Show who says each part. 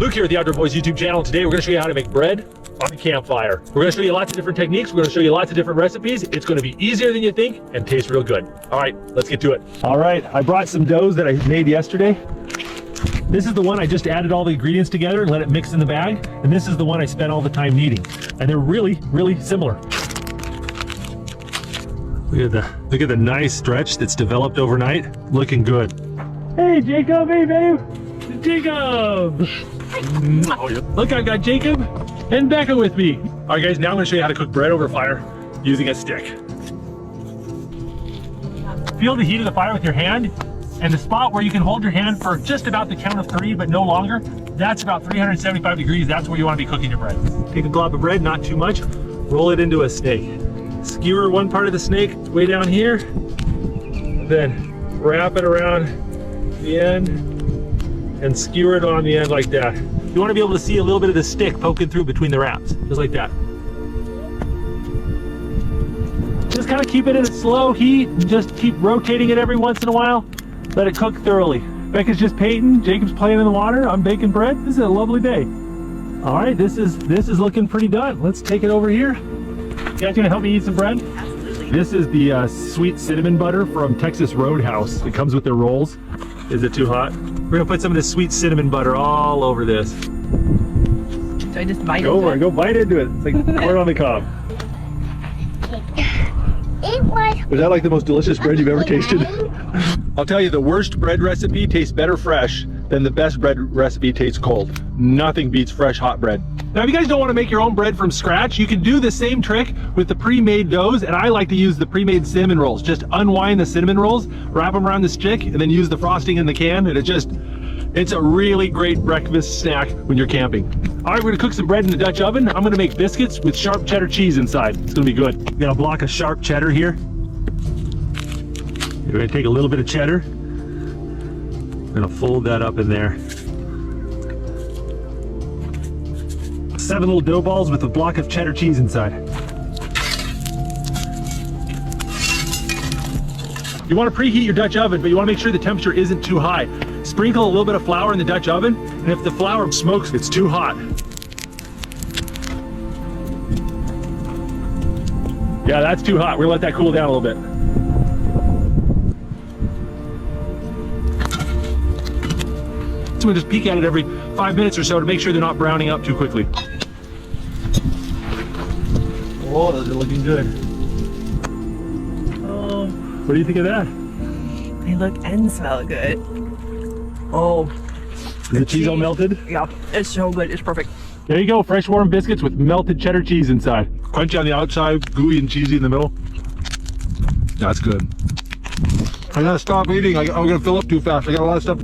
Speaker 1: Luke here at the Outdoor Boys YouTube channel. Today we're going to show you how to make bread on the campfire. We're going to show you lots of different techniques. We're going to show you lots of different recipes. It's going to be easier than you think and taste real good. All right, let's get to it. All right, I brought some doughs that I made yesterday. This is the one I just added all the ingredients together and let it mix in the bag. And this is the one I spent all the time kneading. And they're really, really similar. Look at the nice stretch that's developed overnight. Looking good. Hey, Jacob, hey, babe. Jacob. Look, I got Jacob and Becca with me. All right, guys, now I'm going to show you how to cook bread over fire using a stick. Feel the heat of the fire with your hand, and the spot where you can hold your hand for just about the count of 3, but no longer, that's about 375 degrees. That's where you want to be cooking your bread. Take a glob of bread, not too much, roll it into a snake. Skewer one part of the snake way down here, then wrap it around the end and skewer it on the end like that. You want to be able to see a little bit of the stick poking through between the wraps, just like that. Just kind of keep it at a slow heat and just keep rotating it every once in a while. Let it cook thoroughly. Becca's just painting, Jacob's playing in the water, I'm baking bread. This is a lovely day. All right, this is looking pretty done. Let's take it over here. You guys gonna help me eat some bread?
Speaker 2: Absolutely.
Speaker 1: This is the sweet cinnamon butter from Texas Roadhouse. It comes with their rolls. Is it too hot? We're gonna put some of this sweet cinnamon butter all over this.
Speaker 2: Do I just bite
Speaker 1: Go
Speaker 2: into
Speaker 1: over it, go bite into it. It's like corn on the cob. Was that like the most delicious bread you've ever tasted? I'll tell you, the worst bread recipe tastes better fresh than the best bread recipe tastes cold. Nothing beats fresh hot bread. Now, if you guys don't want to make your own bread from scratch, you can do the same trick with the pre-made doughs, and I like to use the pre-made cinnamon rolls. Just unwind the cinnamon rolls, wrap them around the stick, and then use the frosting in the can, and it's a really great breakfast snack when you're camping. All right, we're gonna cook some bread in the Dutch oven. I'm gonna make biscuits with sharp cheddar cheese inside. It's gonna be good. Got a block of sharp cheddar here. We're gonna take a little bit of cheddar. We're gonna fold that up in there. 7 little dough balls with a block of cheddar cheese inside. You want to preheat your Dutch oven, but you want to make sure the temperature isn't too high. Sprinkle a little bit of flour in the Dutch oven, and if the flour smokes, it's too hot. Yeah, that's too hot. We're gonna let that cool down a little bit. So we'll just peek at it every 5 minutes or so to make sure they're not browning up too quickly. Oh, those are looking good. Oh, what do you think of that?
Speaker 2: They look and smell good. Oh.
Speaker 1: Is the cheese all melted?
Speaker 2: Yeah, it's so good. It's perfect.
Speaker 1: There you go, fresh warm biscuits with melted cheddar cheese inside. Crunchy on the outside, gooey and cheesy in the middle. That's good. I gotta stop eating. I'm gonna fill up too fast. I got a lot of stuff.